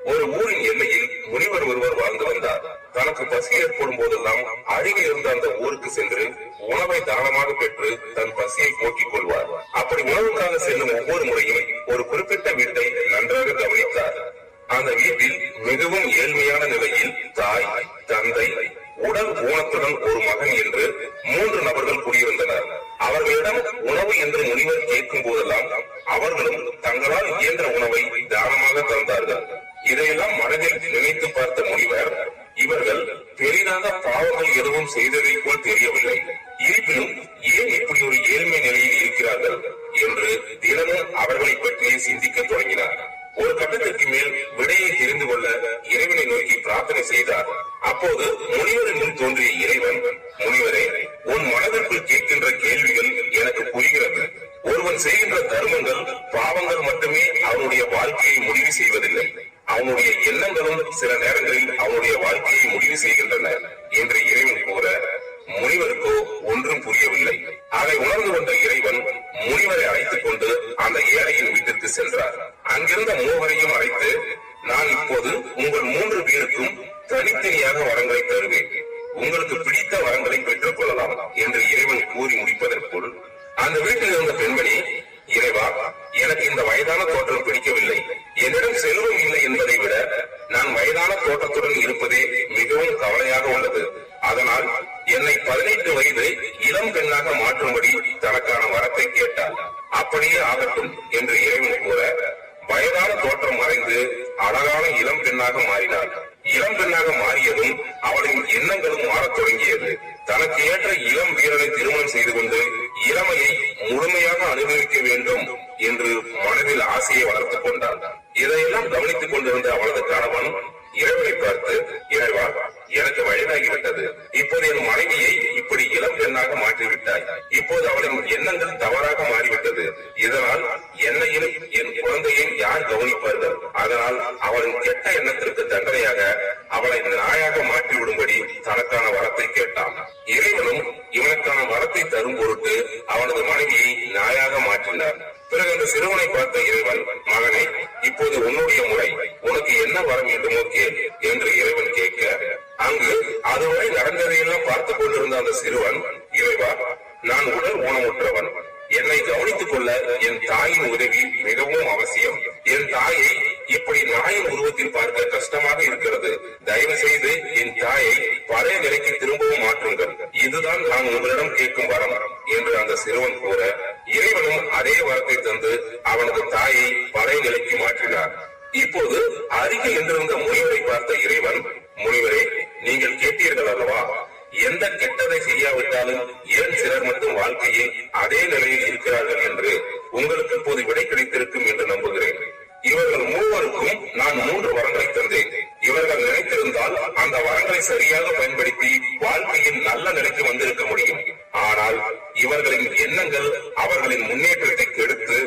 ஒரு ஊரின் எல்லையில் முனிவர் ஒருவர் வாழ்ந்து வந்தார். தனக்கு பசி ஏற்படும் போதெல்லாம் அருகில் இருந்த அந்த ஊருக்கு சென்று உணவை தானமாக பெற்று தன் பசியை போக்கிக் கொள்வார். அப்படி உணவுக்காக செல்லும் ஒவ்வொரு முறையும் ஒரு குறிப்பிட்ட வீட்டை நன்றாக கவனித்தார். அந்த வீட்டில் மிகவும் ஏழ்மையான நிலையில் தாய், தந்தை, உடல் ஊனத்துடன் ஒரு மகன் என்று 3 நபர்கள் குடியிருந்தனர். அவர்களிடம் உணவு என்று முனிவர் கேட்கும் போதெல்லாம் அவர்களும் தங்களால் இயன்ற உணவை தானமாக தந்தார்கள். இதையெல்லாம் மனதில் நினைத்து பார்த்த முனிவர், இவர்கள் பெரிதாக பாவங்கள் எதுவும் செய்ததை போல் தெரியவில்லை, இருப்பினும் ஏன் இப்படி ஒரு ஏழ்மை நிலையில் இருக்கிறார்கள் என்று தினமும் அவர்களை பற்றியே சிந்திக்க தொடங்கினார். ஒரு கட்டத்திற்கு மேல் விடையை தெரிந்து கொள்ள இறைவனை நோக்கி பிரார்த்தனை செய்தார். அப்போது முனிவரின் முன் தோன்றிய இறைவன், முனிவரே, உன் மனதிற்குள் கேட்கின்ற கேள்விகள் எனக்கு புரிகிறது. ஒருவன் செய்கின்ற தர்மங்கள், பாவங்கள் மட்டுமே அவனுடைய வாழ்க்கையை முடிவு செய்வதில்லை, அவனுடைய எண்ணங்களும் சில நேரங்களில் அவனுடைய வாழ்க்கையை முடிவு செய்கின்றன என்று இறைவன் கூற முனிவருக்கோ ஒன்றும் புரியவில்லை. அதை உணர்ந்து கொண்ட இறைவன் முனிவரை அழைத்துக் கொண்டு அந்த ஏழையின் வீட்டிற்கு சென்றார். அங்கிருந்த 3வரையும் அழைத்து, நான் இப்போது உங்கள் 3 பேருக்கும் தனித்தனியாக வரங்களை தருவேன், உங்களுக்கு பிடித்த வரங்களை பெற்றுக் கொள்ளலாம் என்று இறைவன் கூறி முடிப்பதற்குள் அந்த வீட்டில் இருந்த பெண்மணி, இறைவா, எனக்கு இந்த வயதான தோற்றம் பிடிக்கவில்லை, என்னிடம் செல்வம் இல்லை என்பதை விட நான் வயதான தோற்றத்துடன் இருப்பதே மிகவும் கவலையாக உள்ளது, அதனால் என்னை 18 வயது இளம் பெண்ணாக மாற்றும்படி தனக்கான வரத்தை கேட்டார். அப்படியே ஆகட்டும் என்று இறைவன் கூற வயதான தோற்றம் மறைந்து அழகான இளம் பெண்ணாக மாறினார். இளம் பெண்ணாக மாறியதும் அவளின் எண்ணங்களும் மாறத் தொடங்கியது. தனக்கு ஏற்ற இளம் வீரனை திருமணம் செய்து கொண்டு இளமையை முழுமையாக அனுபவிக்க வேண்டும் என்று மனதில் ஆசையை வளர்த்துக் கொண்டார். இதையெல்லாம் கவனித்துக் கொண்டிருந்த அவளது கணவன் இறைவனை பார்த்து, இறைவா, எனக்கு வயதாகிவிட்டது, இப்போது என் மனைவியை இப்படி இளம் பெண்ணாக மாற்றிவிட்டாய், இப்போது அவளின் எண்ணங்கள் தவறாக மாறிவிட்டது, இதனால் என்னையும் என் குழந்தையை யார் கவனிப்பார்கள், அதனால் அவளின் கெட்ட எண்ணத்திற்கு தண்டனையாக அவளை நாயாக மாற்றிவிடும்படி தனக்கான வரத்தை கேட்டான். இறைவனும் இவனுக்கான வரத்தை தரும் பொருட்டு அவனது மனைவியை நாயாக மாற்றினார். பிறகு அந்த சிறுவனை பார்த்த இறைவன், மகனே, இப்போது உன்னுடைய முறை, உனக்கு என்ன வர வேண்டுமோ கேள் என்று இறைவன் கேட்க, அங்கு அதுவரை நடந்ததையெல்லாம் பார்த்துக் கொண்டிருந்த அந்த சிறுவன், இறைவா, நான் உடல் ஊனமுற்றவன், என்னை கவனித்துக் கொள்ள என் தாயின் உதவி மிகவும் அவசியம், என் தாயை இப்படி நாயின் உருவத்தில் பார்க்க கஷ்டமாக இருக்கிறது, தயவு செய்து என் தாயை பழைய நிலைக்கு திரும்பவும் மாற்றுங்கள், இதுதான் நான் உங்களிடம் கேட்கும் வரம் என்று அந்த சிறுவன் கூற இறைவனும் அதே வரத்தை தந்து அவனது தாயை பழைய நிலைக்கு மாற்றினார். இப்போது அருகில் நின்றிருந்த முனிவரை பார்த்த இறைவன், முனிவரே, நீங்கள் கேட்டீர்கள் அல்லவா, எந்த கெட்டதை செய்யாவிட்டாலும் ஏன் சிலர் மட்டும் வாழ்க்கையில் அதே நிலையில் இருக்கிறார்கள் என்று உங்களுக்கு இப்போது விடை கிடைத்திருக்கும் என்று நம்புகிறேன். இவர்கள் 3வருக்கும் நான் 3 வரங்களை தந்தேன். இவர்கள் நினைத்திருந்தால் அந்த வரங்களை சரியாக பயன்படுத்தி வாழ்க்கையில் நல்ல நிலைக்கு வந்திருக்க முடியும். ஆனால் இவர்களின் எண்ணங்கள் அவர்களின் முன்னேற்றத்தை கெடுத்து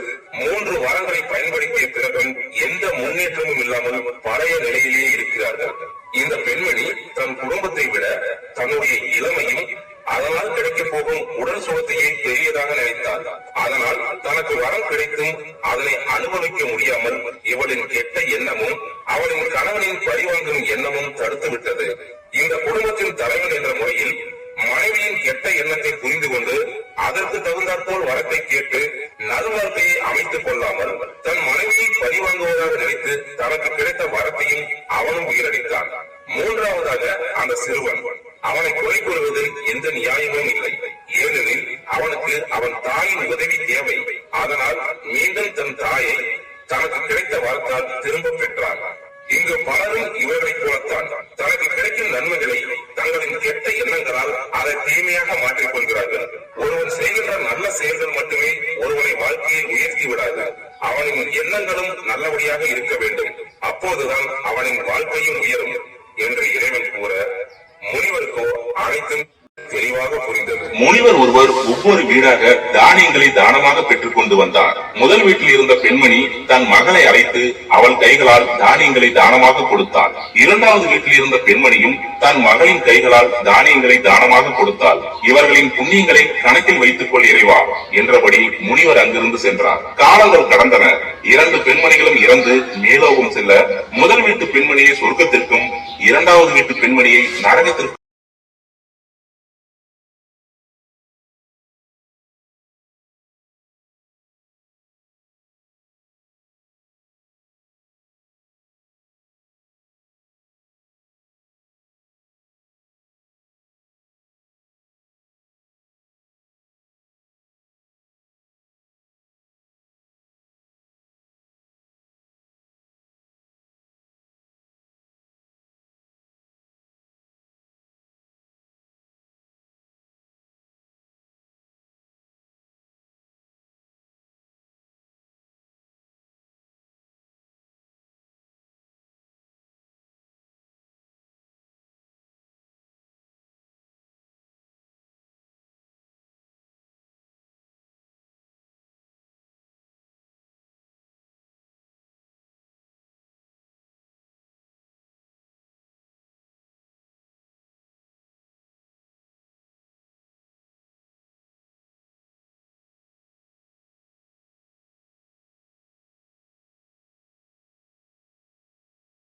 3 வரங்களை பயன்படுத்திய பிறகும் எந்த முன்னேற்றமும் இல்லாமல் பழைய நிலையிலேயே இருக்கிறார்கள். இந்த பெண்மணி தன் குடும்பத்தை விட தன்னுடைய இளமையும் அதனால் கிடைக்க போகும் உடல் சுகத்தையே பெரியதாக நினைத்தார். அதனால் தனக்கு வரம் கிடைத்தும் அதனை அனுபவிக்க முடியாமல் இவளின் கெட்ட எண்ணமும் அவளின் கணவனின் பழிவாங்கும் எண்ணமும் தடுத்து விட்டது. இந்த குடும்பத்தின் தலைவன் என்ற முறையில் மனைவியின் கெட்ட எண்ணத்தை புரிந்து கொண்டு அதற்கு தகுந்தாற்போல் வரத்தை கேட்டு நல்வாழ்க்கையை அமைத்துக் கொள்ளாமல் தன் மனைவியை பழிவாங்குவதாக நினைத்து தனக்கு கிடைத்த வரத்தையும் அவனும் வீரடித்தான். 3வதாக அந்த சிறுவன், அவனை குறை கூறுவதில் எந்த நியாயமும் இல்லை, ஏனெனில் அவனுக்கு அவன் தாயின் உதவி தேவை, அதனால் மீண்டும் தன் தாயை தனக்கு கிடைத்த வரத்தால் திரும்ப பெற்றான். இங்கு பலரும் இவர்களைப் போலத்தான் தனக்கு கிடைக்கும் நன்மைகளை தங்களின் கெட்ட எண்ணங்களால் அதை தீமையாக மாற்றிக் கொள்கிறார்கள். ஒருவன் செய்கின்ற நல்ல செயல்கள் மட்டுமே ஒருவனை வாழ்க்கையில் உயர்த்தி விடாது, அவனின் எண்ணங்களும் நல்லபடியாக இருக்க வேண்டும், அப்போதுதான் அவனின் வாழ்க்கையும் உயரும் என்று இறைவன் கூற முனிவருக்கோ அனைத்தும் தெளிவாக புரிந்தது. முனிவர் ஒருவர் ஒவ்வொரு வீடாக தானியங்களை தானமாக பெற்றுக் கொண்டு வந்தார். முதல் வீட்டில் இருந்த பெண்மணி தன் மகளை அழைத்து அவள் கைகளால் தானியங்களை தானமாக கொடுத்தாள். 2வது வீட்டில் இருந்த பெண்மணியும் தன் மகளின் கைகளால் தானியங்களை தானமாக கொடுத்தாள். இவர்களின் புண்ணியங்களை கணக்கில் வைத்துக் கொள் இறைவா என்றபடி முனிவர் அங்கிருந்து சென்றார். காலங்கள் கடந்தன. 2 பெண்மணிகளும் இறந்து மேலோகம் செல்ல முதல் வீட்டு பெண்மணியை சொர்க்கத்திற்கும் 2வது வீட்டு பெண்மணியை நரகத்திற்கும்